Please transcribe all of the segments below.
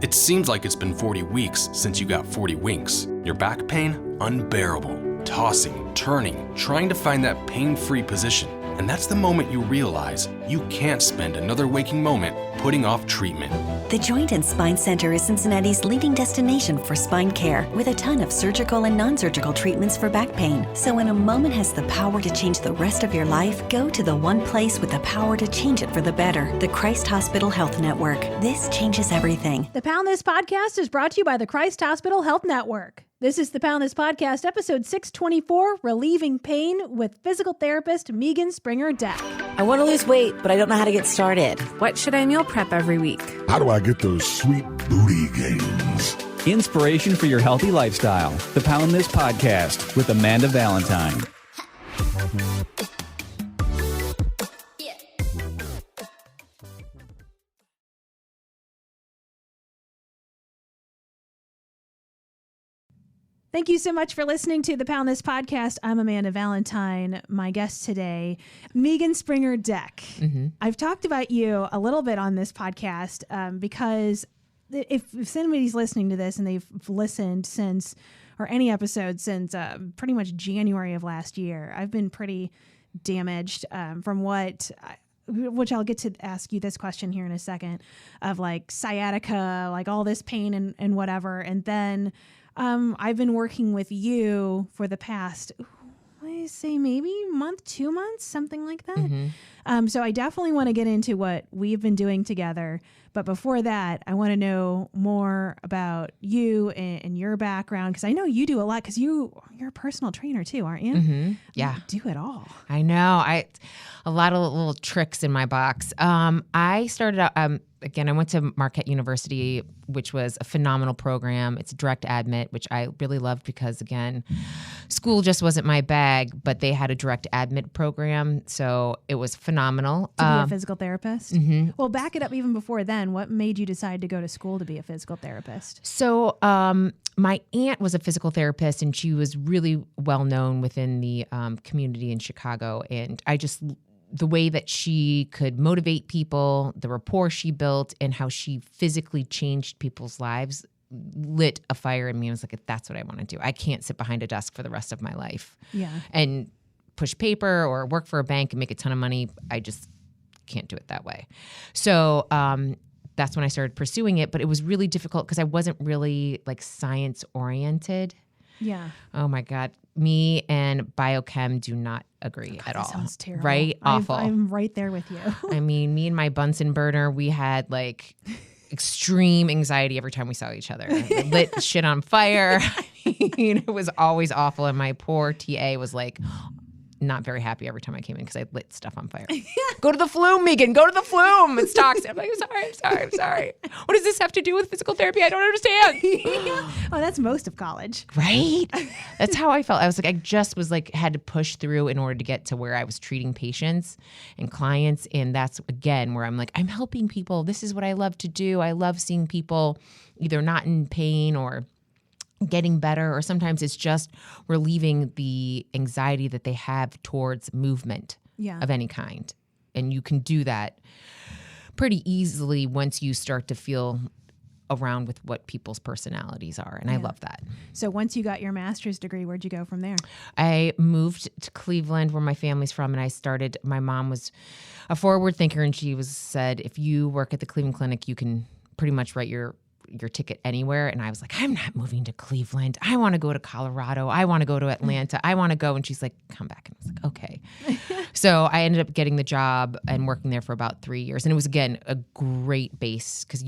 It seems like it's been 40 weeks since you got 40 winks. Your back pain? Unbearable. Tossing, turning, trying to find that pain-free position. And that's the moment you realize you can't spend another waking moment putting off treatment. The Joint and Spine Center is Cincinnati's leading destination for spine care, with a ton of surgical and non-surgical treatments for back pain. So when a moment has the power to change the rest of your life, go to the one place with the power to change it for the better, the Christ Hospital Health Network. This changes everything. The Pound This Podcast is brought to you by the Christ Hospital Health Network. This is the Pound This Podcast, episode 624, Relieving Pain with physical therapist Meagen Springer Deck. I want to lose weight, but I don't know how to get started. What should I meal prep every week? How do I get those sweet booty gains? Inspiration for your healthy lifestyle. The Pound This Podcast with Amanda Valentine. Thank you so much for listening to the Pound This Podcast. I'm Amanda Valentine. My guest today, Meagen Springer Deck. Mm-hmm. I've talked about you a little bit on this podcast because if somebody's listening to this and they've listened since, or any episode since pretty much January of last year, I've been pretty damaged from which I'll get to ask you this question here in a second, of like sciatica, like all this pain and whatever. And then I've been working with you for the past, I say maybe month, 2 months, something like that. Mm-hmm. So I definitely want to get into what we've been doing together. But before that, I want to know more about you and your background, because I know you do a lot, because you're a personal trainer too, aren't you? Mm-hmm. Yeah. You do it all. I know. A lot of little tricks in my box. I started out, again, I went to Marquette University, which was a phenomenal program. It's direct admit, which I really loved because, again, school just wasn't my bag, but they had a direct admit program. So it was phenomenal. To be a physical therapist? Mm-hmm. Well, back it up even before then. What made you decide to go to school to be a physical therapist? So my aunt was a physical therapist, and she was really well known within the community in Chicago. And the way that she could motivate people, the rapport she built, and how she physically changed people's lives lit a fire in me. I was like, that's what I want to do. I can't sit behind a desk for the rest of my life. Yeah. And push paper or work for a bank and make a ton of money. I just can't do it that way. So that's when I started pursuing it. But it was really difficult because I wasn't really like science oriented. Yeah. Oh my God. Me and biochem do not agree at all. That sounds terrible. Right? Awful. I'm right there with you. I mean, me and my Bunsen burner, we had like extreme anxiety every time we saw each other. It lit shit on fire. It was always awful. And my poor TA was like not very happy every time I came in because I lit stuff on fire. Go to the flume, Meagen. Go to the flume. It's toxic. I'm like, I'm sorry. What does this have to do with physical therapy? I don't understand. Oh, that's most of college. Right? That's how I felt. I was like, I just was like, had to push through in order to get to where I was treating patients and clients. And that's, again, where I'm like, I'm helping people. This is what I love to do. I love seeing people either not in pain or getting better, or sometimes it's just relieving the anxiety that they have towards movement of any kind. And you can do that pretty easily once you start to feel around with what people's personalities are. And I love that. So once you got your master's degree, where'd you go from there? I moved to Cleveland, where my family's from, and my mom was a forward thinker, and she said, if you work at the Cleveland Clinic, you can pretty much write your ticket anywhere. And I was like, I'm not moving to Cleveland. I want to go to Colorado. I want to go to Atlanta. I want to go. And she's like, come back. And I was like, okay. So I ended up getting the job and working there for about 3 years. And it was, again, a great base because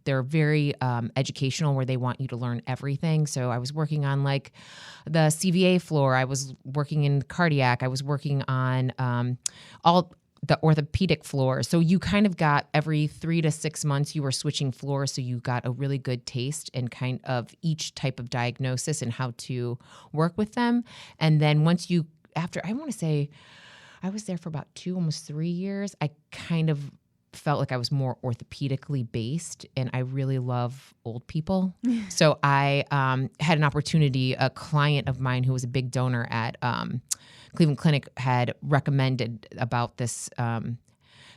they're very educational, where they want you to learn everything. So I was working on like the CVA floor. I was working in cardiac. I was working on all the orthopedic floor. So you kind of got every 3 to 6 months you were switching floors. So you got a really good taste and kind of each type of diagnosis and how to work with them. And then after I want to say I was there for about 2, almost 3 years, I kind of felt like I was more orthopedically based, and I really love old people. So I had an opportunity, a client of mine who was a big donor at Cleveland Clinic had recommended about this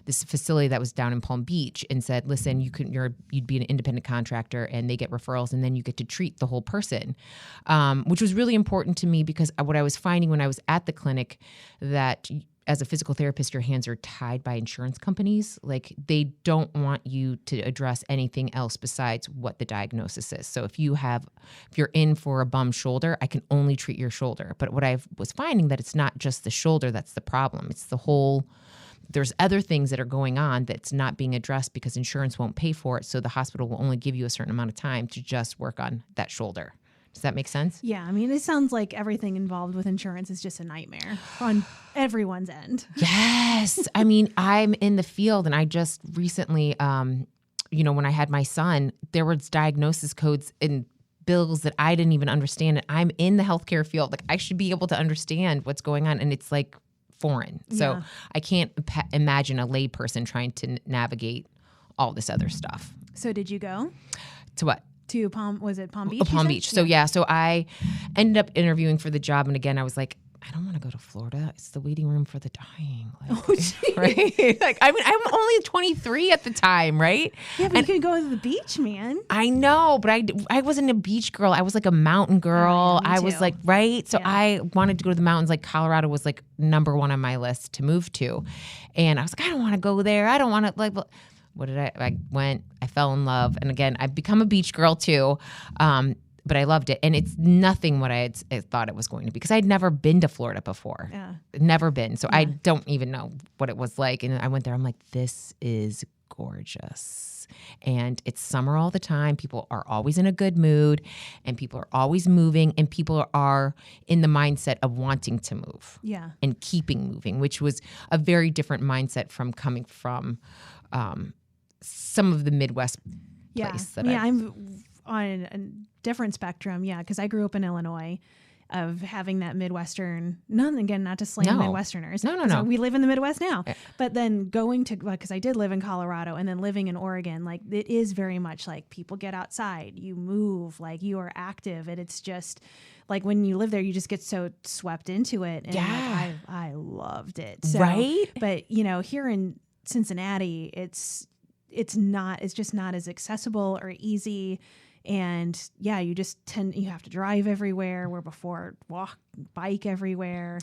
this facility that was down in Palm Beach and said, listen, you'd be an independent contractor and they get referrals and then you get to treat the whole person, which was really important to me because what I was finding when I was at the clinic that as a physical therapist, your hands are tied by insurance companies. Like they don't want you to address anything else besides what the diagnosis is. So if you're in for a bum shoulder, I can only treat your shoulder. But what I was finding that it's not just the shoulder that's the problem. It's the whole, there's other things that are going on that's not being addressed because insurance won't pay for it. So the hospital will only give you a certain amount of time to just work on that shoulder. Does that make sense? Yeah. I mean, it sounds like everything involved with insurance is just a nightmare on everyone's end. Yes. I mean, I'm in the field and I just recently, when I had my son, there was diagnosis codes and bills that I didn't even understand. And I'm in the healthcare field. Like I should be able to understand what's going on. And it's like foreign. So I can't imagine a layperson trying to navigate all this other stuff. So did you go? To what? To Palm Beach? Palm Beach. So so I ended up interviewing for the job. And again, I was like, I don't want to go to Florida. It's the waiting room for the dying. Like, right? Like, I mean, I'm only 23 at the time, right? Yeah, but you can go to the beach, man. I know, but I wasn't a beach girl. I was like a mountain girl. Yeah, me I was too. like, right? So I wanted to go to the mountains. Like Colorado was like number one on my list to move to. And I was like, I don't want to go there. I don't want to like... What did I went, I fell in love. And again, I've become a beach girl too. But I loved it. And it's nothing what I thought it was going to be because I'd never been to Florida before. Yeah. Never been. So I don't even know what it was like. And I went there. I'm like, this is gorgeous. And it's summer all the time. People are always in a good mood and people are always moving and people are in the mindset of wanting to move and keeping moving, which was a very different mindset from coming from some of the Midwest place. I'm on a different spectrum, because I grew up in Illinois, of having that Midwestern. Not to slam Midwesterners. No. We live in the Midwest now, but then going to because I did live in Colorado and then living in Oregon, like it is very much like people get outside, you move, like you are active, and it's just like when you live there, you just get so swept into it, and like, I loved it. So, right, but here in Cincinnati, it's just not as accessible or easy. And you just you have to drive everywhere where before bike everywhere.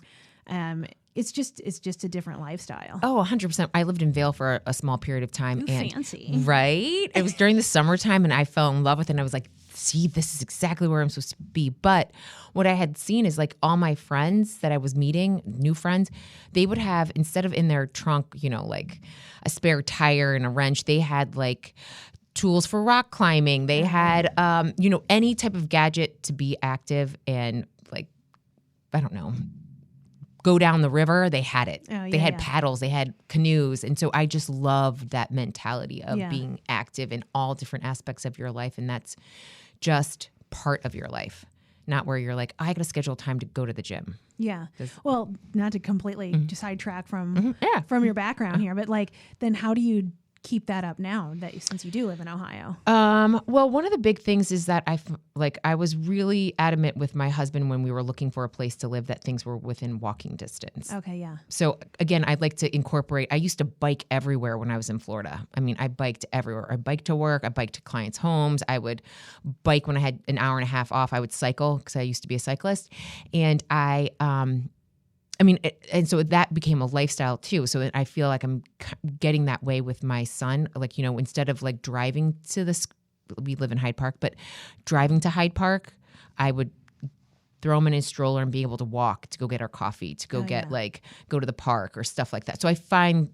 It's just a different lifestyle. Oh, 100%. I lived in Vail for a small period of time. Ooh, and fancy. Right? It was during the summertime and I fell in love with it and I was like, see, this is exactly where I'm supposed to be. But what I had seen is like all my friends that I was meeting, new friends, they would have, instead of in their trunk, like a spare tire and a wrench, they had like tools for rock climbing. They had, any type of gadget to be active and like, I don't know, go down the river. They had it. They had paddles. They had canoes. And so I just loved that mentality of being active in all different aspects of your life. And that's just part of your life, not where you're like, I got to schedule time to go to the gym. Yeah. Well, not to completely sidetrack from your background here, but like, then how do you keep that up now since you do live in Ohio? Well, one of the big things is that I was really adamant with my husband when we were looking for a place to live that things were within walking distance. Okay, yeah. So again, I'd like to incorporate, I used to bike everywhere when I was in Florida. I mean, I biked everywhere. I biked to work. I biked to clients' homes. I would bike when I had an hour and a half off. I would cycle because I used to be a cyclist. And and so that became a lifestyle too. So I feel like I'm getting that way with my son. Like, instead of like driving to we live in Hyde Park, but driving to Hyde Park, I would throw him in his stroller and be able to walk to go get our coffee, to go go to the park or stuff like that. So I find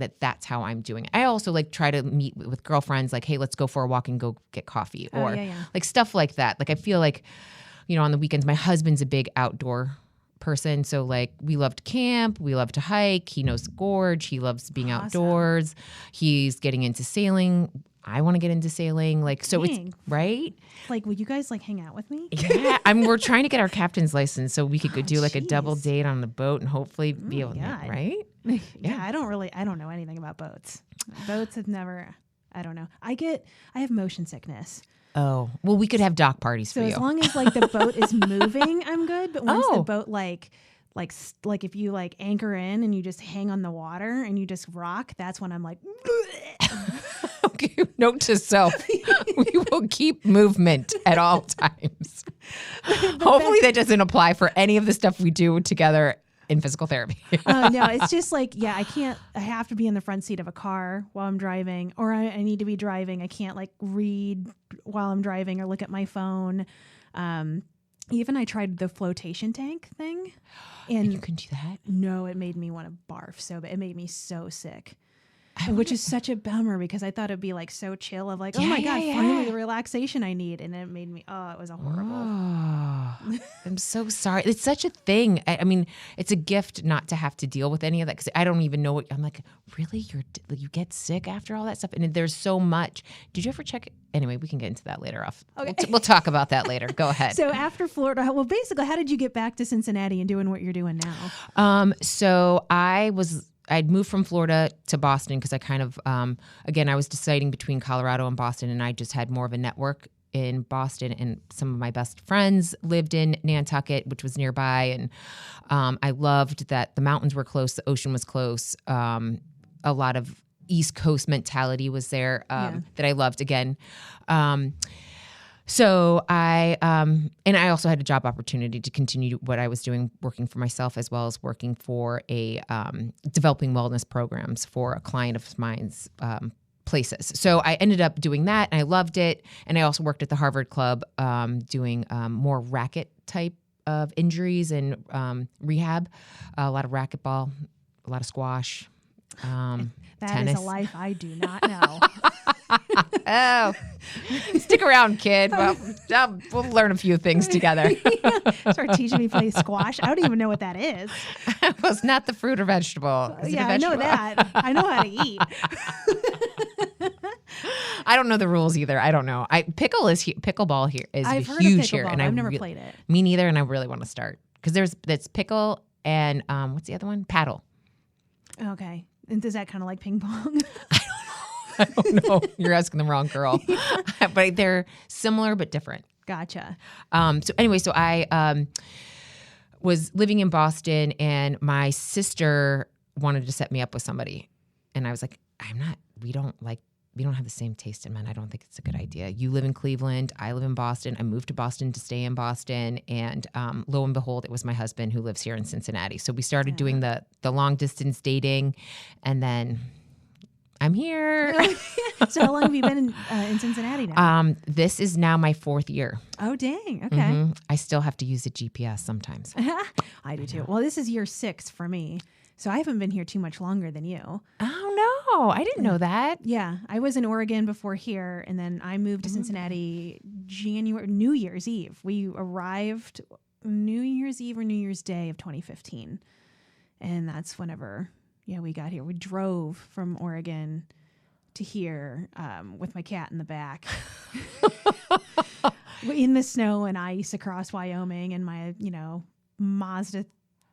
that that's how I'm doing it. I also like try to meet with girlfriends, like, hey, let's go for a walk and go get coffee or like stuff like that. Like I feel like, on the weekends, my husband's a big outdoor person. So like we love to camp, we love to hike. He knows the gorge. He loves being outdoors. He's getting into sailing. I want to get into sailing. Like, so it's right. Like, would you guys like hang out with me? Yeah. We're trying to get our captain's license so we could go do like a double date on the boat and hopefully be able to, right? Yeah. I don't know anything about boats. Boats have never, I don't know. I have motion sickness. Oh, well, we could have dock parties for you. So as long as like the boat is moving, I'm good. But once the boat like like if you like anchor in and you just hang on the water and you just rock, that's when I'm like, Okay, note to self: we will keep movement at all times. Hopefully, that doesn't apply for any of the stuff we do together in physical therapy. no, it's just like, yeah, I have to be in the front seat of a car while I'm driving, or I need to be driving. I can't like read while I'm driving or look at my phone. Even I tried the flotation tank thing. And you can do that? No, it made me want to barf it made me so sick. Which is such a bummer because I thought it'd be like so chill of like, oh my God, finally the relaxation I need. And it made me, it was a horrible. Oh, I'm so sorry. It's such a thing. I mean, it's a gift not to have to deal with any of that because I don't even know what, I'm like, really? You get sick after all that stuff? And there's so much. Did you ever check it? Anyway, we can get into that later off. Okay. We'll talk about that later. Go ahead. So after Florida, well, basically, how did you get back to Cincinnati and doing what you're doing now? So I'd moved from Florida to Boston because I kind of, again, I was deciding between Colorado and Boston, and I just had more of a network in Boston, and some of my best friends lived in Nantucket, which was nearby, and I loved that the mountains were close, the ocean was close, a lot of East Coast mentality was there that I loved again. So and I also had a job opportunity to continue what I was doing, working for myself as well as working for a developing wellness programs for a client of mine's places. So I ended up doing that and I loved it. And I also worked at the Harvard Club doing more racket type of injuries and rehab, a lot of racquetball, a lot of squash. That tennis. is a life I do not know. Oh, stick around, kid. Well, we'll learn a few things together. Start teaching me to play squash. I don't even know what that is. Well, it's not the fruit or vegetable. Yeah, I know that. I know how to eat. I don't know the rules either. I don't know. Pickleball here is I've heard huge of here, pickleball, and I've never played it. Me neither, and I really want to start because that's pickle and what's the other one? Paddle. Okay. And is that kind of like ping pong? I don't know. You're asking the wrong girl. But they're similar but different. Gotcha. So I was living in Boston, and my sister wanted to set me up with somebody, and I was like, we don't have the same taste in men. I don't think it's a good idea. You live in Cleveland. I live in Boston. I moved to Boston to stay in Boston. And lo and behold, it was my husband who lives here in Cincinnati. So we started doing the long distance dating, and then I'm here. So how long have you been in Cincinnati now? This is now my 4th year. Oh, dang. Okay. Mm-hmm. I still have to use a GPS sometimes. I do too. Well, this is year 6 for me. So I haven't been here too much longer than you. Oh, no. I didn't know that. Yeah. I was in Oregon before here, and then I moved to Cincinnati New Year's Eve. We arrived New Year's Eve or New Year's Day of 2015. And that's whenever, we got here. We drove from Oregon to here with my cat in the back. In the snow and ice across Wyoming, and my,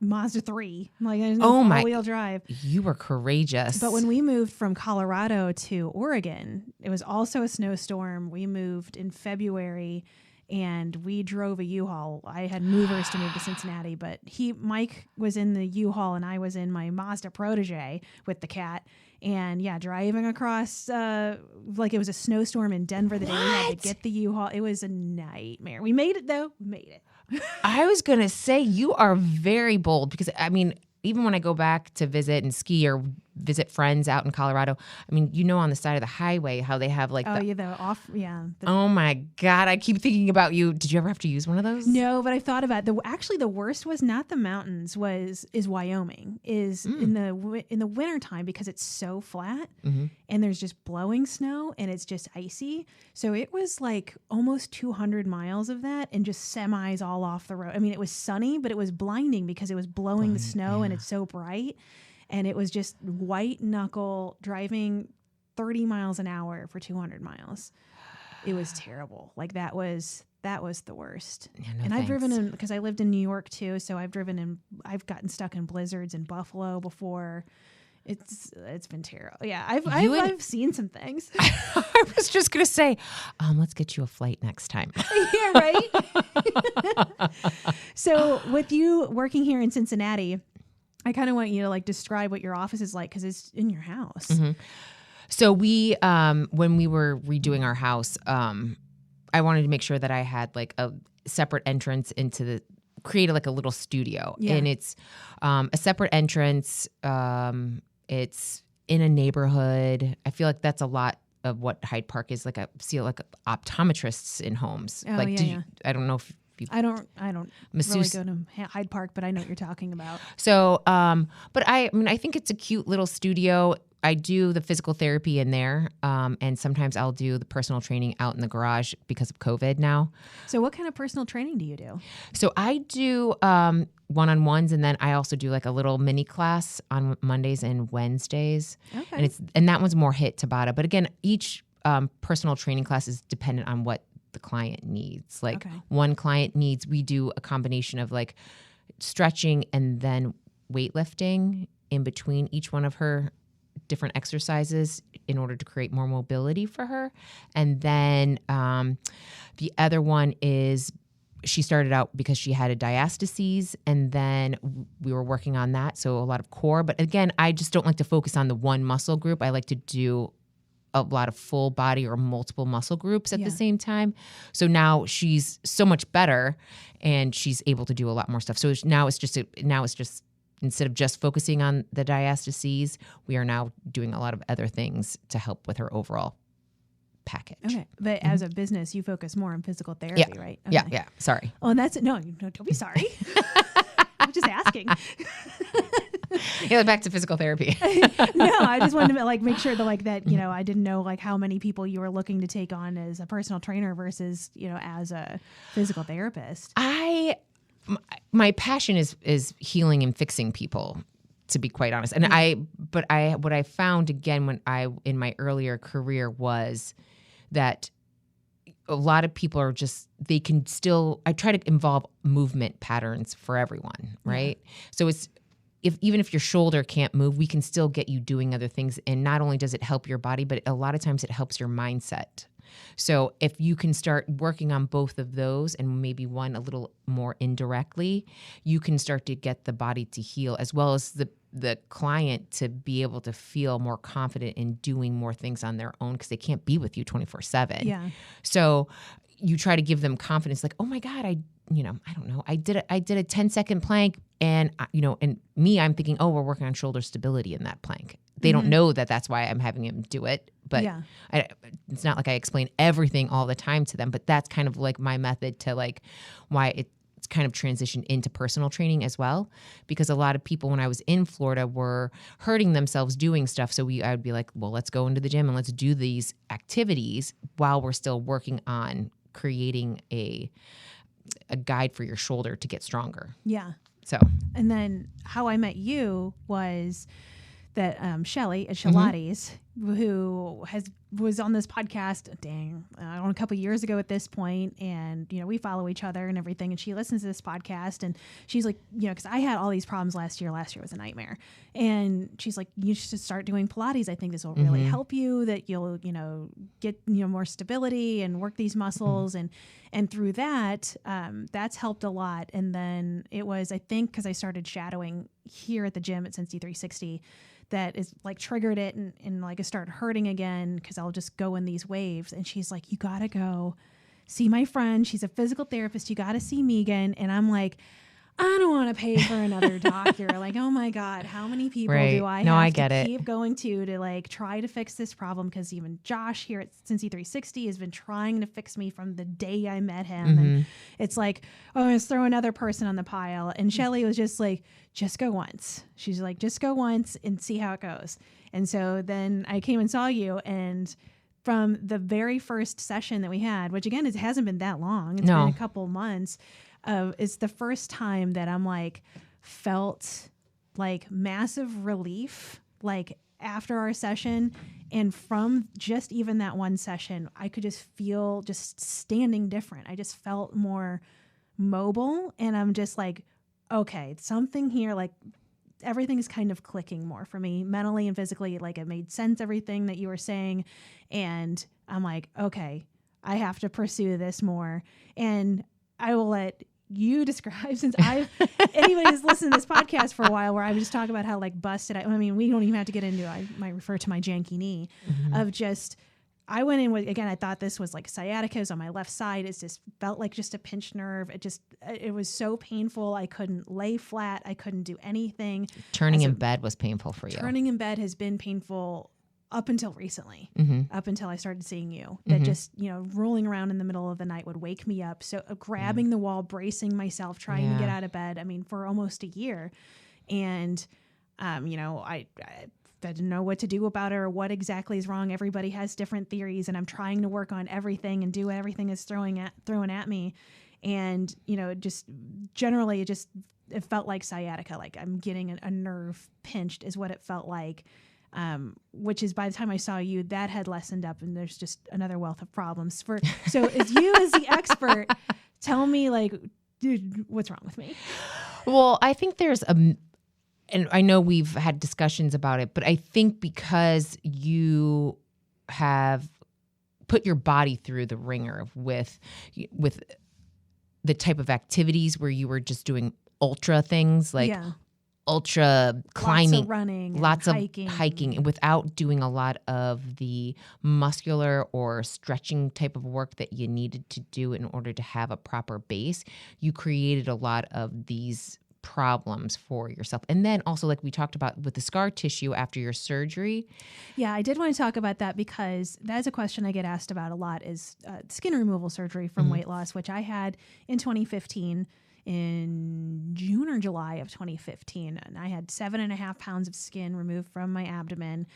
Mazda 3. Like, there's no all-wheel drive. You were courageous. But when we moved from Colorado to Oregon, it was also a snowstorm. We moved in February, and we drove a U-Haul. I had movers to move to Cincinnati, but Mike was in the U-Haul, and I was in my Mazda Protege with the cat. And driving across, like it was a snowstorm in Denver the day we had to get the U-Haul. It was a nightmare. We made it, though. We made it. I was going to say you are very bold because, I mean, even when I go back to visit and ski or visit friends out in Colorado, I mean, on the side of the highway how they have like oh my God, I keep thinking about you. Did you ever have to use one of those? No, but I thought about actually the worst was not the mountains, is Wyoming in the wintertime because it's so flat and there's just blowing snow and it's just icy. So it was like almost 200 miles of that and just semis all off the road. I mean, it was sunny, but it was blinding because it was blowing the snow and it's so bright. And it was just white knuckle driving 30 miles an hour for 200 miles. It was terrible. Like that was the worst. Yeah, no and thanks. I've driven in, because I lived in New York too. So I've gotten stuck in blizzards in Buffalo before. It's been terrible. Yeah, I've seen some things. I was just gonna say, let's get you a flight next time. Yeah, right. So with you working here in Cincinnati, I kind of want you to like describe what your office is like because it's in your house. Mm-hmm. So we, when we were redoing our house, I wanted to make sure that I had like a separate entrance create like a little studio, and it's a separate entrance. It's in a neighborhood. I feel like that's a lot of what Hyde Park is like. I see like optometrists in homes. Oh, like, yeah. I don't know if I don't really go to Hyde Park, but I know what you're talking about. So, but I mean, I think it's a cute little studio. I do the physical therapy in there, and sometimes I'll do the personal training out in the garage because of COVID now. So what kind of personal training do you do? So I do one-on-ones, and then I also do like a little mini class on Mondays and Wednesdays. Okay. And that one's more hit Tabata. But again, each personal training class is dependent on what the client needs. Like one client needs, we do a combination of like stretching and then weightlifting in between each one of her different exercises in order to create more mobility for her. And then the other one is she started out because she had a diastases, and then we were working on that. So a lot of core. But again, I just don't like to focus on the one muscle group. I like to do a lot of full body or multiple muscle groups at the same time. So now she's so much better and she's able to do a lot more stuff. So now it's just instead of just focusing on the diastases, we are now doing a lot of other things to help with her overall package. Okay. But as a business, you focus more on physical therapy, right? Okay. Yeah. Sorry. Oh, and no, don't be sorry. I'm just asking. Yeah, back to physical therapy. No, I just wanted to make sure that I didn't know how many people you were looking to take on as a personal trainer versus, as a physical therapist. My passion is healing and fixing people, to be quite honest. And what I found again in my earlier career was that a lot of people are I try to involve movement patterns for everyone, right? Yeah. So even if your shoulder can't move, we can still get you doing other things. And not only does it help your body, but a lot of times it helps your mindset. So if you can start working on both of those and maybe one a little more indirectly, you can start to get the body to heal as well as the client to be able to feel more confident in doing more things on their own because they can't be with you 24/7. Yeah. So you try to give them confidence like, oh my God, I don't know. I did a 10-second plank and I'm thinking, oh, we're working on shoulder stability in that plank. They don't know that that's why I'm having him do it. But it's not like I explain everything all the time to them, but that's kind of like my method to why it's kind of transitioned into personal training as well. Because a lot of people when I was in Florida were hurting themselves doing stuff. So I would be like, well, let's go into the gym and let's do these activities while we're still working on creating a guide for your shoulder to get stronger. Yeah. So. And then how I met you was that Shelly at Shelati's, who was on this podcast, a couple of years ago at this point, and we follow each other and everything, and she listens to this podcast, and she's like, because I had all these problems last year was a nightmare, and she's like, you should start doing Pilates. I think this will really help you, that you'll get more stability and work these muscles, and through that, that's helped a lot. And then it was, I think, because I started shadowing here at the gym at Cincy 360, that is triggered it and it started hurting again because I'll just go in these waves. And she's like, you got to go see my friend. She's a physical therapist. You got to see Meagen. And I'm like, I don't want to pay for another doctor. Oh my God, how many people do I have to keep going to try to fix this problem? Because even Josh here at Cincy 360 has been trying to fix me from the day I met him. And it's like, oh, let's throw another person on the pile. And Shelly was just like, just go once. She's like, just go once and see how it goes. And so then I came and saw you, and from the very first session that we had, which again, it hasn't been that long. It's been a couple months. It's the first time that I'm felt massive relief after our session, and from just even that one session, I could just feel just standing different. I just felt more mobile, and I'm just like, okay, something here everything's kind of clicking more for me mentally and physically. Like, it made sense, everything that you were saying. And I'm like, okay, I have to pursue this more. And I will let you describe, since anybody who's listened to this podcast for a while, where I would just talk about how like busted I mean, we don't even have to get into, I might refer to my janky knee of just, I went in with, again, I thought this was like sciatica. It was on my left side. It just felt like just a pinched nerve. It was so painful. I couldn't lay flat. I couldn't do anything. Turning in bed was painful for you. Turning in bed has been painful up until recently, up until I started seeing you. That just, rolling around in the middle of the night would wake me up. So grabbing the wall, bracing myself, trying to get out of bed. I mean, for almost a year. And, I didn't know what to do about it or what exactly is wrong. Everybody has different theories, and I'm trying to work on everything and do everything that's thrown at me. And, just generally it felt like sciatica, like I'm getting a nerve pinched is what it felt like. Which is, by the time I saw you, that had lessened up, and there's just another wealth of problems. So as you as the expert, tell me, like, dude, what's wrong with me? Well, I think there's and I know we've had discussions about it, but I think because you have put your body through the ringer with the type of activities where you were just doing ultra things, like ultra climbing, lots of running, lots of hiking, and without doing a lot of the muscular or stretching type of work that you needed to do in order to have a proper base, you created a lot of these problems for yourself. And then also, like we talked about with the scar tissue after your surgery. Yeah, I did want to talk about that because that's a question I get asked about a lot, is skin removal surgery from weight loss, which I had in 2015. In June or July of 2015, and I had 7.5 pounds of skin removed from my abdomen.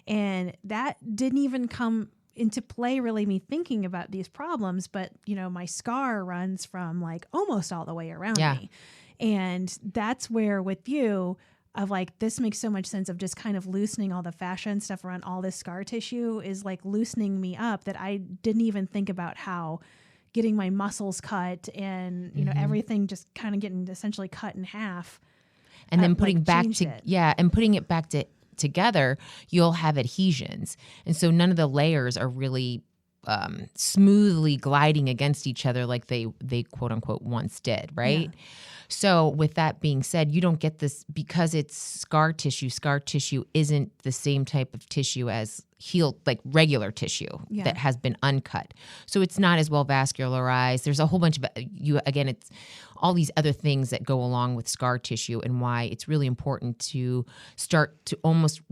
And that didn't even come into play, really, me thinking about these problems. But, my scar runs from like almost all the way around me. And that's where with you, of like, this makes so much sense of just kind of loosening all the fascia and stuff around all this scar tissue is like loosening me up, that I didn't even think about how getting my muscles cut and, everything just kind of getting essentially cut in half. And then putting it back together, you'll have adhesions. And so none of the layers are really smoothly gliding against each other like they quote unquote once did, right? Yeah. So with that being said, you don't get this because it's scar tissue. Scar tissue isn't the same type of tissue as healed, like regular tissue that has been uncut. So it's not as well vascularized. There's a whole bunch of it's all these other things that go along with scar tissue, and why it's really important to start to almost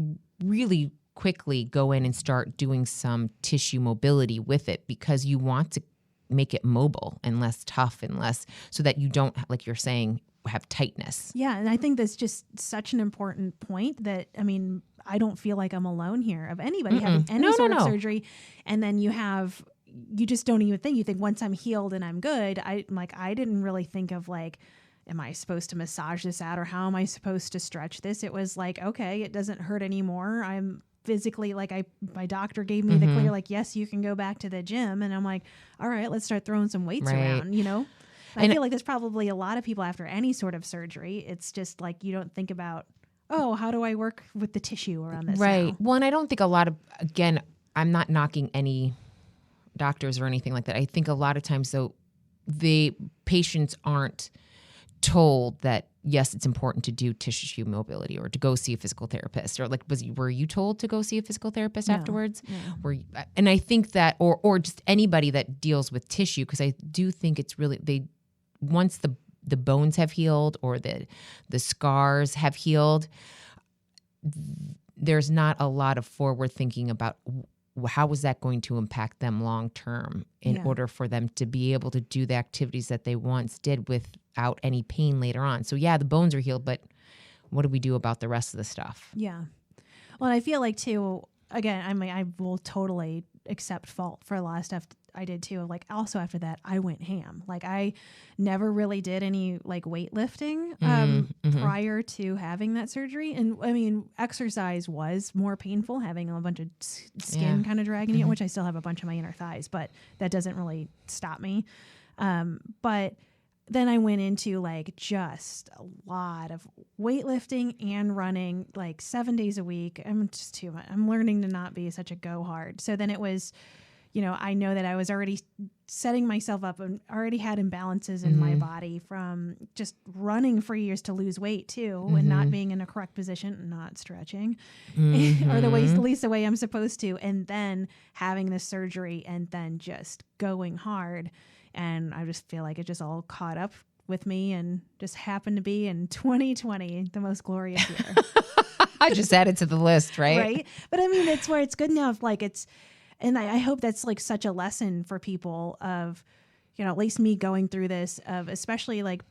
really quickly go in and start doing some tissue mobility with it, because you want to make it mobile and less tough and less, so that you don't, like you're saying, have tightness. Yeah. And I think that's just such an important point that, I mean, I don't feel like I'm alone here of anybody having any sort of surgery. And then you just don't even think, you think once I'm healed and I'm good, I didn't really think of like, am I supposed to massage this out, or how am I supposed to stretch this? It was like, okay, it doesn't hurt anymore. I'm physically, like, my doctor gave me the clear, like, yes, you can go back to the gym. And I'm like, all right, let's start throwing some weights around, I feel like there's probably a lot of people after any sort of surgery. It's just like, you don't think about, oh, how do I work with the tissue around this? Right. Now? Well, and I don't think again, I'm not knocking any doctors or anything like that. I think a lot of times, though, the patients aren't told that, yes, it's important to do tissue mobility or to go see a physical therapist, or like, were you told to go see a physical therapist afterwards? No. And I think that, or just anybody that deals with tissue, because I do think it's really, once the bones have healed or the scars have healed, there's not a lot of forward thinking about how is that going to impact them long term in order for them to be able to do the activities that they once did without any pain later on. So the bones are healed, but what do we do about the rest of the stuff? Yeah. Well, I feel like too, again, I will totally accept fault for a lot of stuff I did too. Like, also after that, I went ham. Like, I never really did any like weightlifting prior to having that surgery. And I mean, exercise was more painful, having a bunch of skin kind of dragging it, which I still have a bunch of my inner thighs, but that doesn't really stop me. But then I went into like just a lot of weightlifting and running like 7 days a week. I'm just too much. I'm learning to not be such a go hard. So then it was, I know that I was already setting myself up and already had imbalances in my body from just running for years to lose weight too, and not being in a correct position, not stretching or at least the way I'm supposed to. And then having this surgery and then just going hard. And I just feel like it just all caught up with me and just happened to be in 2020, the most glorious year. I just added to the list, right? Right. But I mean, it's where it's good enough. Like and I hope that's like such a lesson for people of, at least me going through this of, especially like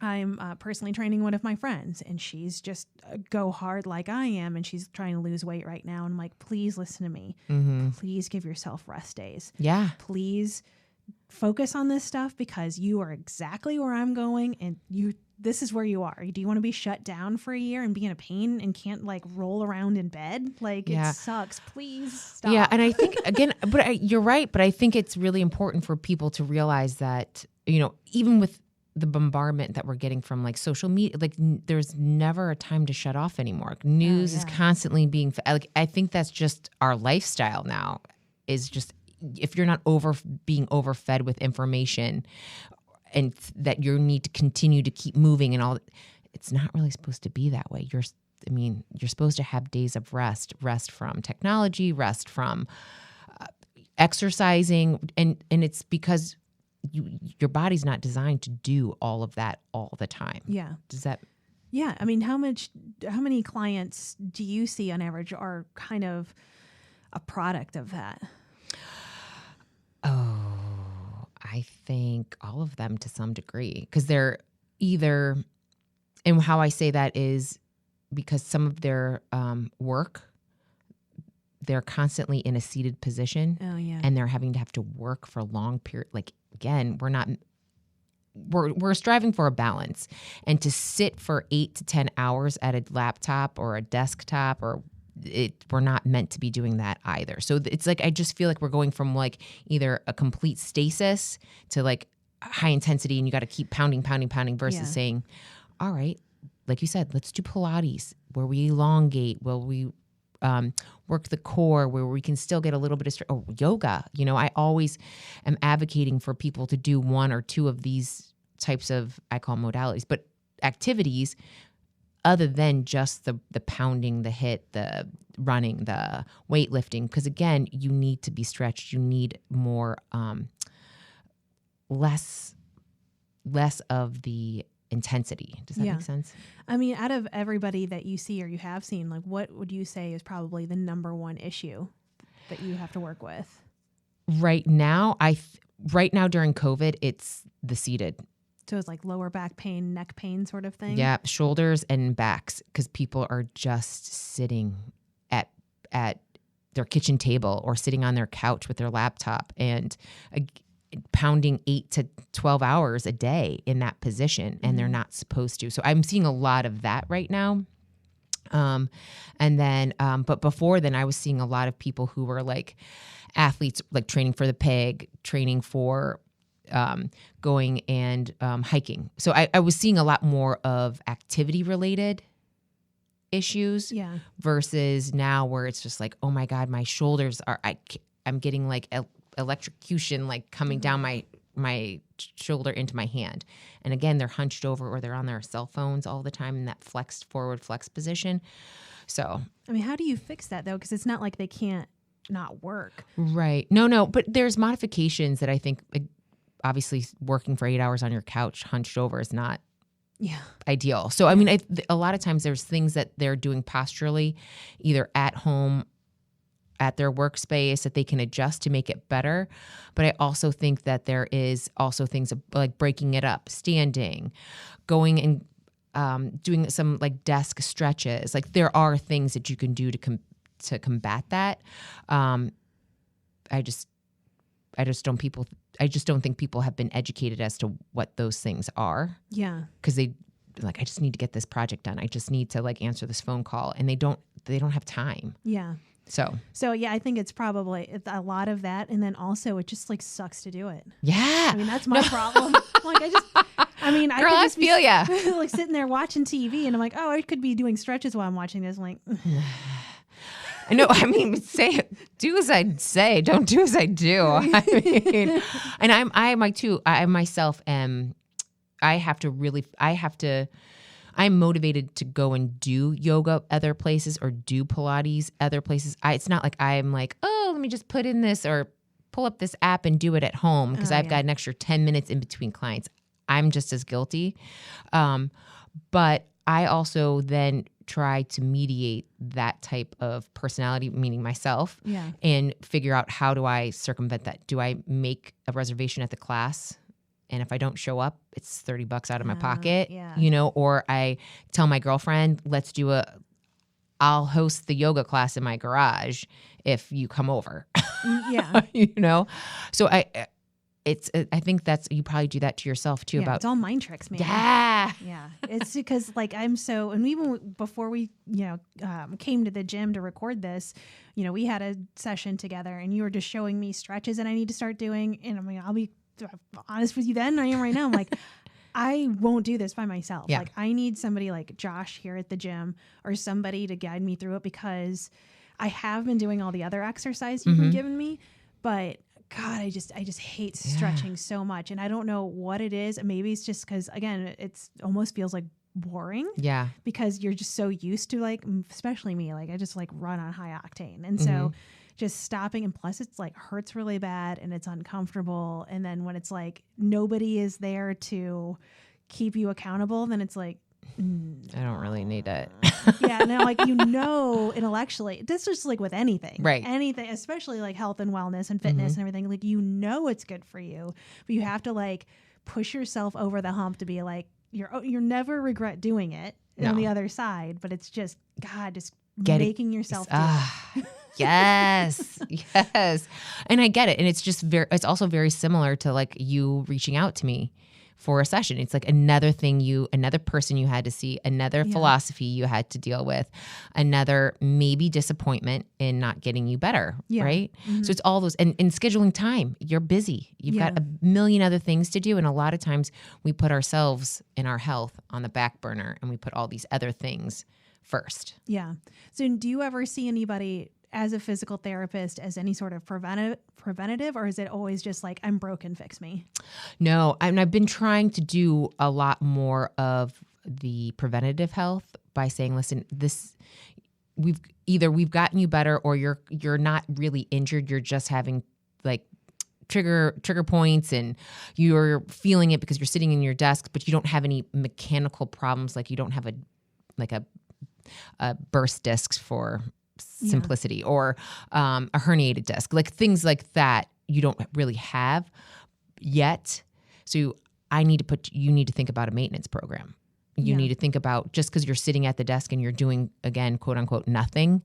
I'm personally training one of my friends and she's just go hard like I am. And she's trying to lose weight right now. And I'm like, please listen to me. Please give yourself rest days. Yeah. Please focus on this stuff because you are exactly where I'm going and this is where you are. Do you want to be shut down for a year and be in a pain and can't like roll around in bed? Like it sucks. Please stop. Yeah. And I think again, you're right. But I think it's really important for people to realize that, even with the bombardment that we're getting from like social media, like there's never a time to shut off anymore. News is constantly being, I think that's just our lifestyle now is just, if you're not being overfed with information and that you need to continue to keep moving and all, it's not really supposed to be that way. You're supposed to have days of rest from technology, rest from exercising. And it's because your body's not designed to do all of that all the time. Yeah. Does that? Yeah. I mean, how many clients do you see on average are kind of a product of that? Oh, I think all of them to some degree, because they're either, and how I say that is because some of their work, they're constantly in a seated position. Oh yeah. And they're having to work for a long period. Like again, we're striving for a balance, and to sit for 8 to 10 hours at a laptop or a desktop we're not meant to be doing that either. So it's like, I just feel like we're going from like either a complete stasis to like high intensity and you got to keep pounding versus saying, all right, like you said, let's do Pilates where we elongate, where we work the core, where we can still get a little bit of or yoga. I always am advocating for people to do one or two of these types of, I call modalities, but activities other than just the pounding, the hit, the running, the weightlifting. Because again, you need to be stretched. You need more, less of the intensity. Does that make sense? I mean, out of everybody that you see or you have seen, like what would you say is probably the number one issue that you have to work with? Right now during COVID, it's the seated. So it's like lower back pain, neck pain sort of thing? Yeah, shoulders and backs, because people are just sitting at their kitchen table or sitting on their couch with their laptop and pounding 8 to 12 hours a day in that position, and they're not supposed to. So I'm seeing a lot of that right now. And then, but before then, I was seeing a lot of people who were like athletes, like training for the pig, training for going and hiking. So I was seeing a lot more of activity related issues versus now where it's just like, oh my God, my shoulders I'm getting like electrocution, like coming down my shoulder into my hand. And again, they're hunched over or they're on their cell phones all the time in that forward flex position. So, I mean, how do you fix that though? Because it's not like they can't not work. Right. No, but there's modifications that I think, obviously working for 8 hours on your couch hunched over is not ideal. So, I mean, a lot of times there's things that they're doing posturally, either at home, at their workspace, that they can adjust to make it better. But I also think that there is also things like breaking it up, standing, going and doing some like desk stretches. Like there are things that you can do to combat that. I just don't think people have been educated as to what those things are. Yeah. Because I just need to get this project done. I just need to like answer this phone call, and they don't have time. Yeah. So yeah, I think it's probably a lot of that. And then also it just like sucks to do it. Yeah. I mean, that's my problem. Like I Girl, could I just feel ya. like sitting there watching TV and I'm like, oh, I could be doing stretches while I'm watching this. I'm like, I know. I mean, do as I say, don't do as I do. I mean, and I'm like too. I myself am. I'm motivated to go and do yoga other places or do Pilates other places. It's not like I'm like, oh, let me just put in this or pull up this app and do it at home because I've got an extra 10 minutes in between clients. I'm just as guilty. But I also then try to mediate that type of personality, meaning myself, and figure out how do I circumvent that? Do I make a reservation at the class? And if I don't show up, it's $30 out of my pocket, or I tell my girlfriend, I'll host the yoga class in my garage if you come over, So I think that's, you probably do that to yourself too. It's all mind tricks, man. Yeah. Yeah. It's because like and even before we, came to the gym to record this, we had a session together and you were just showing me stretches that I need to start doing. And I mean, I'll be honest with you then, I am right now. I'm like, I won't do this by myself. Yeah. Like I need somebody like Josh here at the gym or somebody to guide me through it because I have been doing all the other exercise you've been giving me, but God, I just hate stretching so much. And I don't know what it is. Maybe it's just because, again, it's almost feels like boring. Yeah. Because you're just so used to like, especially me, like I just like run on high octane. And so just stopping, and plus it's like hurts really bad and it's uncomfortable. And then when it's like nobody is there to keep you accountable, then it's like, I don't really need it. Yeah, now like intellectually, this is like with anything, right? Anything, especially like health and wellness and fitness and everything. Like it's good for you, but you have to like push yourself over the hump to be like you're never regret doing it on the other side. But it's just making yourself do it. Yes. Yes. And I get it. And it's also very similar to like you reaching out to me for a session. It's like another person you had to see, another philosophy you had to deal with, another maybe disappointment in not getting you better. Right. So it's all those, and scheduling time, you're busy. You've got a million other things to do. And a lot of times we put ourselves and our health on the back burner and we put all these other things first. Yeah. So do you ever see anybody as a physical therapist as any sort of preventative, or is it always just like, I'm broken, fix me? No, I've been trying to do a lot more of the preventative health by saying, listen, we've gotten you better, or you're not really injured. You're just having like trigger points and you're feeling it because you're sitting in your desk, but you don't have any mechanical problems. Like you don't have a burst discs for simplicity or a herniated disc, like things like that you don't really have yet. So you need to think about a maintenance program. You need to think about, just because you're sitting at the desk and you're doing, again, quote unquote, nothing,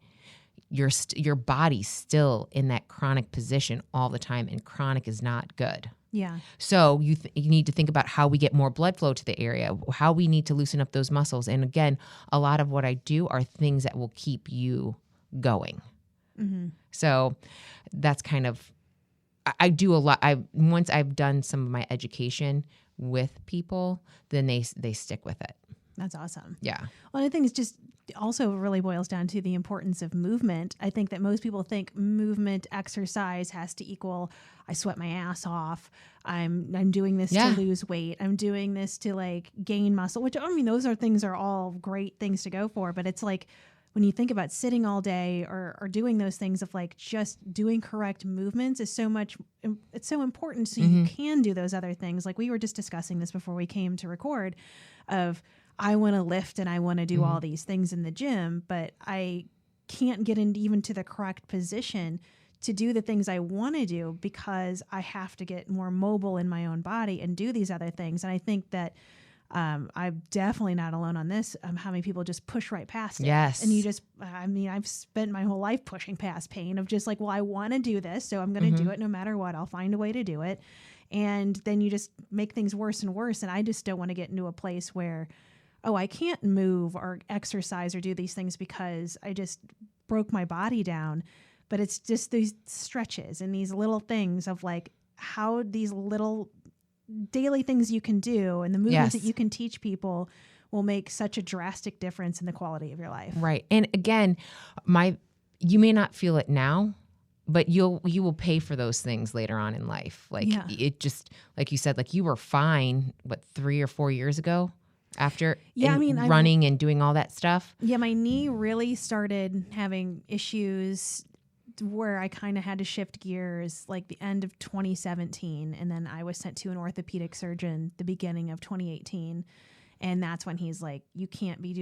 your body's still in that chronic position all the time, and chronic is not good. Yeah. So you need to think about how we get more blood flow to the area, how we need to loosen up those muscles. And again, a lot of what I do are things that will keep you going. So that's kind of, I do a lot. Once I've done some of my education with people, then they stick with it. That's awesome. Yeah. Well, I think it's just also really boils down to the importance of movement. I think that most people think movement exercise has to equal, I sweat my ass off. I'm doing this to lose weight. I'm doing this to like gain muscle, which I mean, those are all great things to go for, but it's like, when you think about sitting all day or doing those things of like just doing correct movements it's so important. So you can do those other things. Like we were just discussing this before we came to record of, I want to lift and I want to do all these things in the gym, but I can't get even to the correct position to do the things I want to do because I have to get more mobile in my own body and do these other things. And I think that I'm definitely not alone on this. How many people just push right past it? Yes. And I've spent my whole life pushing past pain of just like, well, I want to do this, so I'm going to do it no matter what. I'll find a way to do it. And then you just make things worse and worse. And I just don't want to get into a place where oh, I can't move or exercise or do these things because I just broke my body down. But it's just these stretches and these little things of like how these little daily things you can do and the movements that you can teach people will make such a drastic difference in the quality of your life. Right. And again, you may not feel it now, but you will pay for those things later on in life. Like it just, like you said, like you were fine, 3 or 4 years ago after running and doing all that stuff? Yeah, my knee really started having issues where I kind of had to shift gears like the end of 2017. And then I was sent to an orthopedic surgeon the beginning of 2018. And that's when he's like, you can't be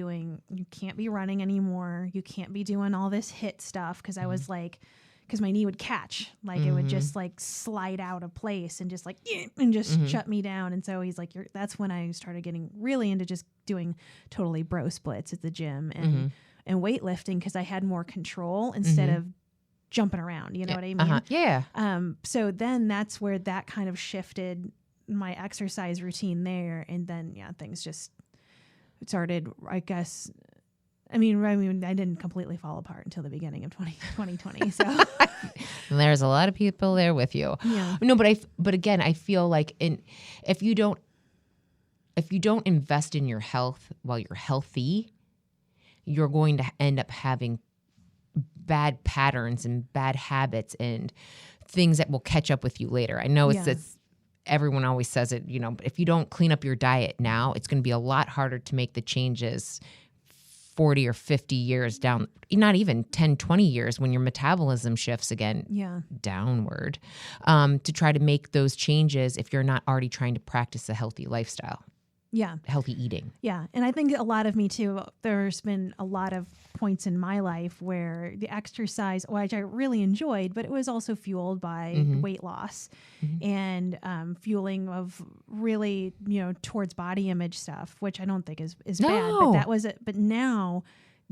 running anymore. You can't be doing all this HIIT stuff. Cause I was like, because my knee would catch, like it would just like slide out of place and just like, and just shut me down. And so he's like, that's when I started getting really into just doing totally bro splits at the gym and weightlifting. Cause I had more control instead of jumping around. You know what I mean? Yeah. So then that's where that kind of shifted my exercise routine there. And then, things just started, I guess. I mean, I didn't completely fall apart until the beginning of 2020. So there's a lot of people there with you. Yeah. No, but again, I feel like if you don't invest in your health while you're healthy, you're going to end up having bad patterns and bad habits and things that will catch up with you later. I know it's everyone always says it, but if you don't clean up your diet now, it's going to be a lot harder to make the changes 40 or 50 years down, not even 10, 20 years when your metabolism shifts again downward, to try to make those changes if you're not already trying to practice a healthy lifestyle. Yeah. Healthy eating. Yeah. And I think a lot of me too, there's been a lot of points in my life where the exercise, which I really enjoyed, but it was also fueled by weight loss and fueling of really, towards body image stuff, which I don't think is bad. But that was it. But now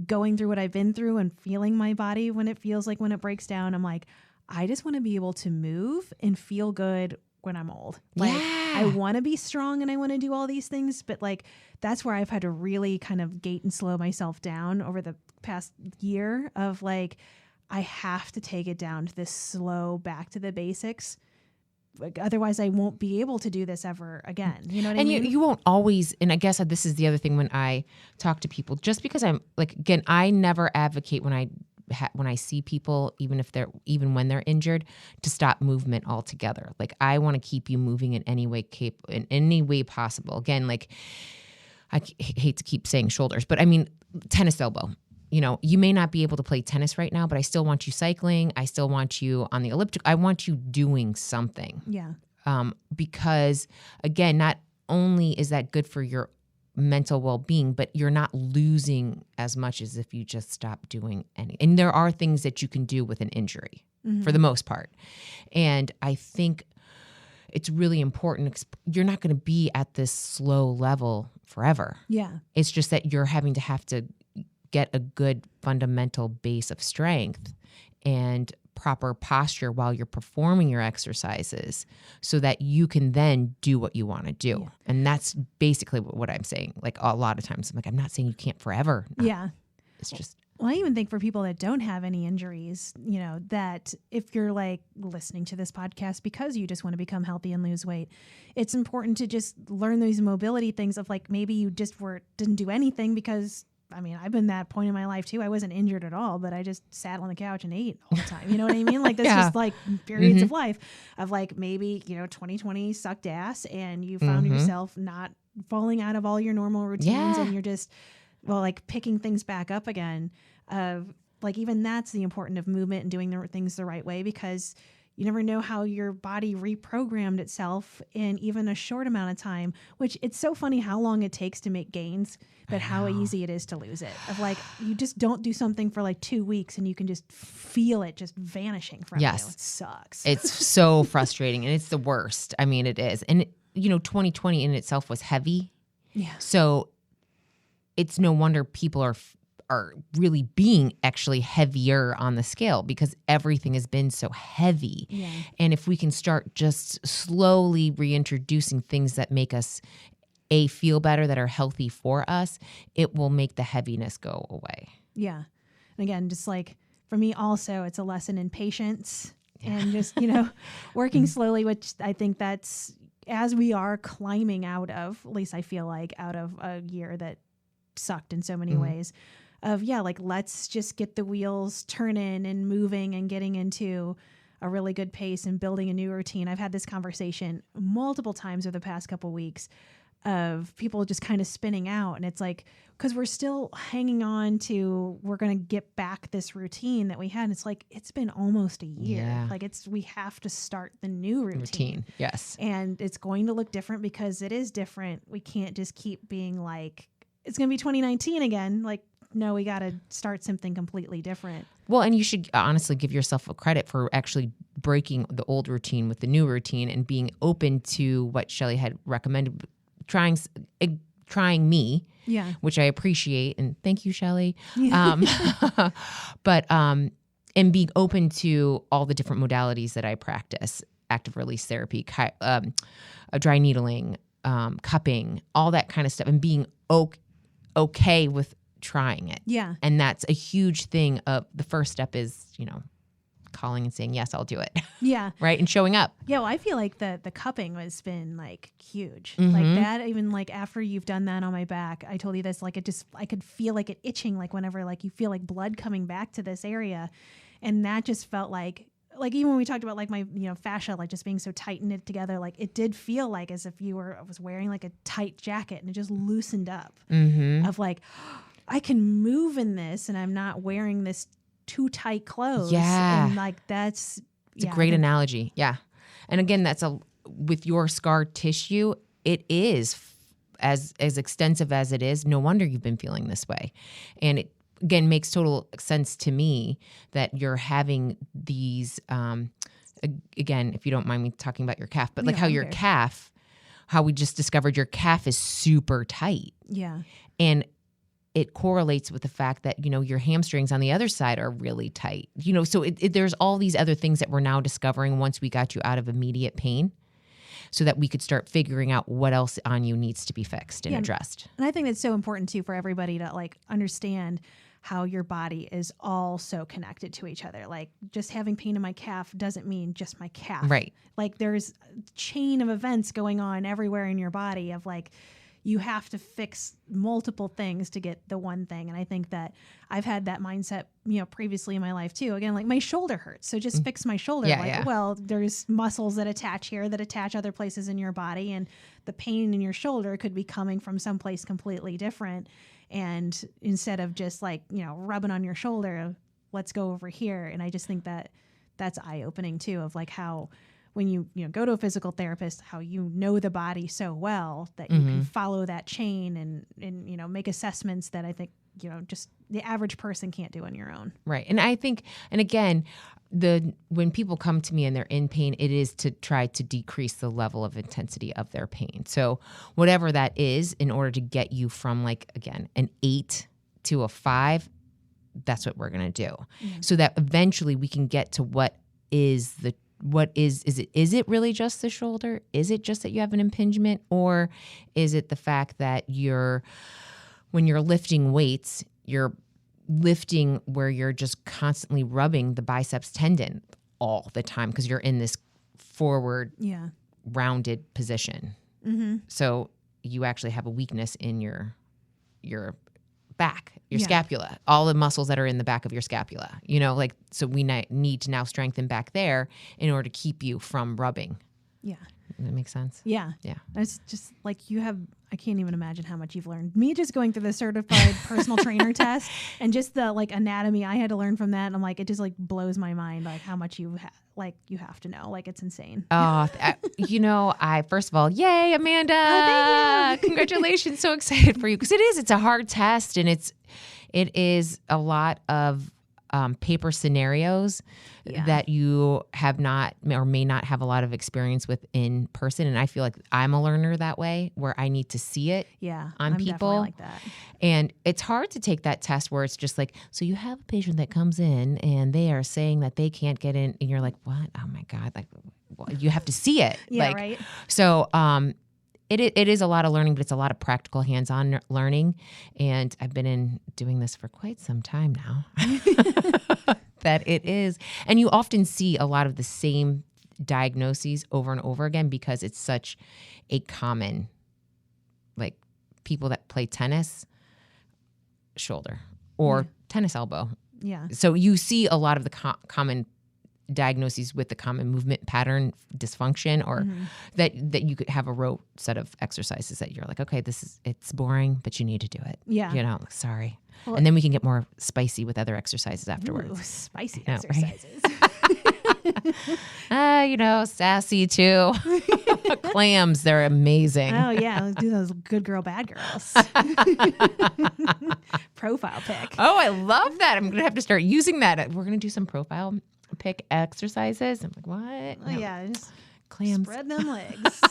going through what I've been through and feeling my body when it feels like when it breaks down, I'm like, I just want to be able to move and feel good when I'm old. Like I want to be strong and I want to do all these things, but like that's where I've had to really kind of gate and slow myself down over the past year of like, I have to take it down to this slow back to the basics. Like, otherwise I won't be able to do this ever again. You know what I mean? And you won't always, and I guess this is the other thing when I talk to people, just because I'm like, again, I never advocate when I see people, even when they're injured, to stop movement altogether. Like I want to keep you moving in any way possible. Again, like I hate to keep saying shoulders, but I mean tennis elbow. You may not be able to play tennis right now, but I still want you cycling. I still want you on the elliptical. I want you doing something. Yeah. Because again, not only is that good for your mental well-being, but you're not losing as much as if you just stop doing any. And there are things that you can do with an injury for the most part. And I think it's really important. You're not going to be at this slow level forever. Yeah. It's just that you're have to get a good fundamental base of strength and proper posture while you're performing your exercises so that you can then do what you want to do. Yeah. And that's basically what I'm saying. Like a lot of times I'm like, I'm not saying you can't forever. No. Yeah. It's just. Well, I even think for people that don't have any injuries, that if you're like listening to this podcast because you just want to become healthy and lose weight, it's important to just learn these mobility things of like, maybe you just didn't do anything because I've been that point in my life too. I wasn't injured at all, but I just sat on the couch and ate all the time. You know what I mean? Like that's just like periods of life of like maybe, 2020 sucked ass and you found yourself not falling out of all your normal routines and you're just, like picking things back up again. Like even that's the importance of movement and doing the things the right way because you never know how your body reprogrammed itself in even a short amount of time, which it's so funny how long it takes to make gains, but how easy it is to lose it. Of like, you just don't do something for like 2 weeks and you can just feel it just vanishing from you. It sucks. It's so frustrating and it's the worst. I mean, it is. And 2020 in itself was heavy. Yeah. So it's no wonder people are really being actually heavier on the scale because everything has been so heavy. Yeah. And if we can start just slowly reintroducing things that make us feel better, that are healthy for us, it will make the heaviness go away. Yeah. And again, just like for me also, it's a lesson in patience and just, working slowly, which I think that's as we are climbing out of, at least I feel like, out of a year that sucked in so many ways of, like, let's just get the wheels turning and moving and getting into a really good pace and building a new routine. I've had this conversation multiple times over the past couple weeks of people just kind of spinning out. And it's like, because we're still hanging on to, we're going to get back this routine that we had. And it's like, it's been almost a year. Yeah. Like we have to start the new routine. Yes. And it's going to look different because it is different. We can't just keep being like, it's going to be 2019 again. Like, no, we got to start something completely different. Well, and you should honestly give yourself a credit for actually breaking the old routine with the new routine and being open to what Shelley had recommended, trying me, which I appreciate, and thank you, Shelley. But and being open to all the different modalities that I practice: active release therapy, dry needling, cupping, all that kind of stuff, and being okay with trying it. Yeah. And that's a huge thing. The first step is, calling and saying, yes, I'll do it. Yeah. Right. And showing up. Yeah. Well, I feel like the cupping has been like huge. Mm-hmm. Like that, even like after you've done that on my back, I told you this, like I could feel like it itching, like whenever like you feel like blood coming back to this area. And that just felt like even when we talked about like my, fascia, like just being so tight knit together, like it did feel like as if I was wearing like a tight jacket and it just loosened up of like, I can move in this and I'm not wearing this too tight clothes. Yeah. And like it's a great analogy. Yeah. And again, with your scar tissue, it is as extensive as it is. No wonder you've been feeling this way. And it, again, makes total sense to me that you're having these, again, if you don't mind me talking about your calf, but like how your calf, how we just discovered your calf is super tight. Yeah. And it correlates with the fact that, your hamstrings on the other side are really tight. So there's all these other things that we're now discovering once we got you out of immediate pain so that we could start figuring out what else on you needs to be fixed and addressed. And I think that's so important too for everybody to like understand how your body is all so connected to each other. Like just having pain in my calf doesn't mean just my calf. Right. Like there's a chain of events going on everywhere in your body of like, you have to fix multiple things to get the one thing. And I think that I've had that mindset, previously in my life too. Again, like my shoulder hurts. So just fix my shoulder. Well, there's muscles that attach here that attach other places in your body. And the pain in your shoulder could be coming from someplace completely different. And instead of just like, rubbing on your shoulder, let's go over here. And I just think that that's eye-opening too, of like how when you go to a physical therapist, how you know the body so well that you can follow that chain and make assessments that I think, just the average person can't do on your own. Right. And I think, and again, when people come to me and they're in pain, it is to try to decrease the level of intensity of their pain. So whatever that is, in order to get you from like, again, an 8 to a 5, that's what we're going to do. So that eventually we can get to is it really just the shoulder? Is it just that you have an impingement? Or is it the fact that when you're lifting weights, you're lifting where you're just constantly rubbing the biceps tendon all the time because you're in this forward rounded position. So you actually have a weakness in your back, your scapula, all the muscles that are in the back of your scapula, so we need to now strengthen back there in order to keep you from rubbing. Yeah. Does that make sense? Yeah. Yeah. It's just like I can't even imagine how much you've learned. Me just going through the certified personal trainer test and just the like anatomy I had to learn from that. And I'm like, it just like blows my mind, like how much you have to know. Like it's insane. Oh, first of all, yay, Amanda. Oh, Congratulations. So excited for you. Cause it's a hard test and it is a lot of paper scenarios that you have not or may not have a lot of experience with in person. And I feel like I'm a learner that way where I need to see it on I'm people. Definitely like that. And it's hard to take that test where it's just like, so you have a patient that comes in and they are saying that they can't get in and you're like, what? Oh my God. Like, well, you have to see it. Yeah, like, right. So, it is a lot of learning, but it's a lot of practical hands-on learning. And I've been doing this for quite some time now. That it is. And you often see a lot of the same diagnoses over and over again because it's such a common, like people that play tennis, shoulder or tennis elbow. Yeah. So you see a lot of the common diagnoses with the common movement pattern dysfunction, or that you could have a rote set of exercises that you're like, okay, it's boring, but you need to do it. Yeah. You know, sorry. Well, and then we can get more spicy with other exercises afterwards. Ooh, spicy I know, exercises. Right? Sassy too. Clams, they're amazing. Oh yeah, let's do those good girl, bad girls. Profile pic. Oh, I love that. I'm going to have to start using that. We're going to do some profile pic exercises. I'm like, what? Oh, yeah, just clams. spread them legs.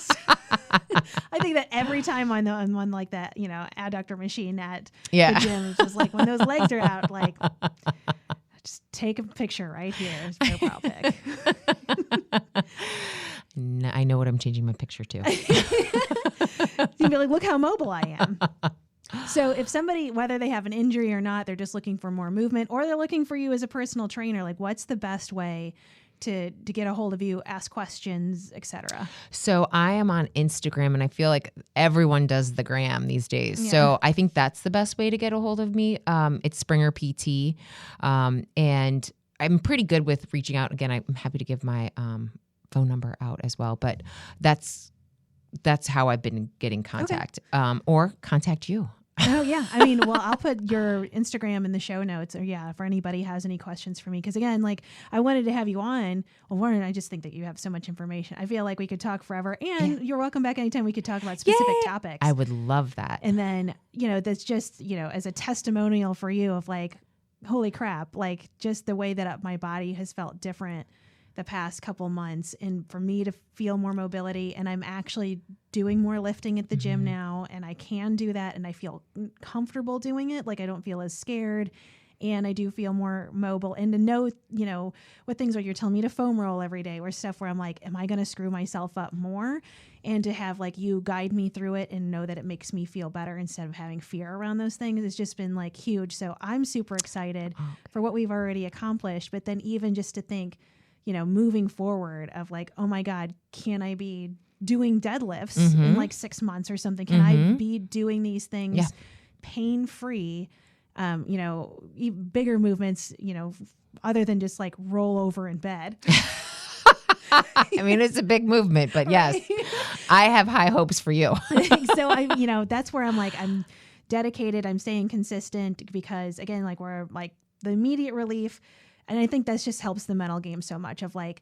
I think that every time on one like that, adductor machine at the gym, it's just like when those legs are out, like just take a picture right here. It's profile pic. I know what I'm changing my picture to. You'd be like, look how mobile I am. So if somebody, whether they have an injury or not, they're just looking for more movement, or they're looking for you as a personal trainer, like what's the best way to get a hold of you, ask questions, etc.? So I am on Instagram, and I feel like everyone does the gram these days. Yeah. So I think that's the best way to get a hold of me. It's Springer PT. And I'm pretty good with reaching out. Again, I'm happy to give my phone number out as well, but that's how I've been getting contact, or contact you. Oh yeah. I mean, well, I'll put your Instagram in the show notes, or for anybody has any questions for me. Cause again, like I wanted to have you on. Well, Warren, I just think that you have so much information. I feel like we could talk forever, and you're welcome back anytime we could talk about specific topics. I would love that. And then, that's just, as a testimonial for you of like, holy crap, like just the way that my body has felt different the past couple months, and for me to feel more mobility, and I'm actually doing more lifting at the gym now, and I can do that, and I feel comfortable doing it. Like I don't feel as scared, and I do feel more mobile, and to know, what things are you're telling me to foam roll every day, or stuff where I'm like, am I going to screw myself up more? And to have like you guide me through it and know that it makes me feel better instead of having fear around those things, it's just been like huge. So I'm super excited for what we've already accomplished, but then even just to think, moving forward of like, oh my God, can I be doing deadlifts in like 6 months or something? Can I be doing these things pain-free? Bigger movements, other than just like roll over in bed. I mean, it's a big movement, but yes, I have high hopes for you. So that's where I'm like, I'm dedicated. I'm staying consistent because again, like we're like the immediate relief. And I think that just helps the mental game so much of like,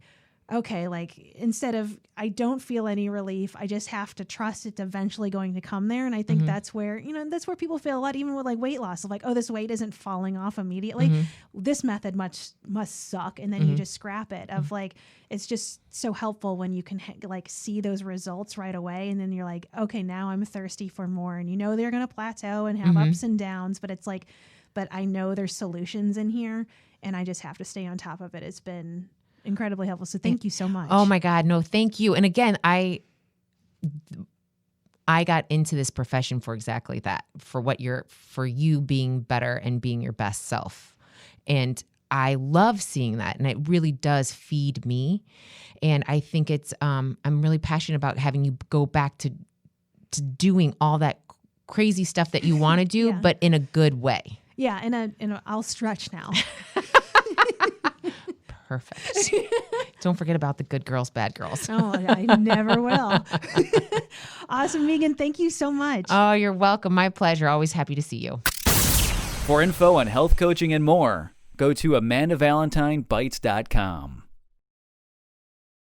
okay, like instead of I don't feel any relief, I just have to trust it's eventually going to come there. And I think that's where, that's where people feel a lot, even with like weight loss of like, oh, this weight isn't falling off immediately. This method must suck. And then you just scrap it of like, it's just so helpful when you can like see those results right away. And then you're like, okay, now I'm thirsty for more. And they're going to plateau and have ups and downs, but it's like, but I know there's solutions in here, and I just have to stay on top of it. It's been incredibly helpful. So thank you so much. Oh my God. No, thank you. And again, I got into this profession for exactly that, for you being better and being your best self. And I love seeing that. And it really does feed me. And I think it's, I'm really passionate about having you go back to doing all that crazy stuff that you want to do, but in a good way. Yeah. And I'll stretch now. Perfect. Don't forget about the good girls, bad girls. Oh, I never will. Awesome, Meagen. Thank you so much. Oh, you're welcome. My pleasure. Always happy to see you. For info on health coaching and more, go to AmandaValentineBites.com.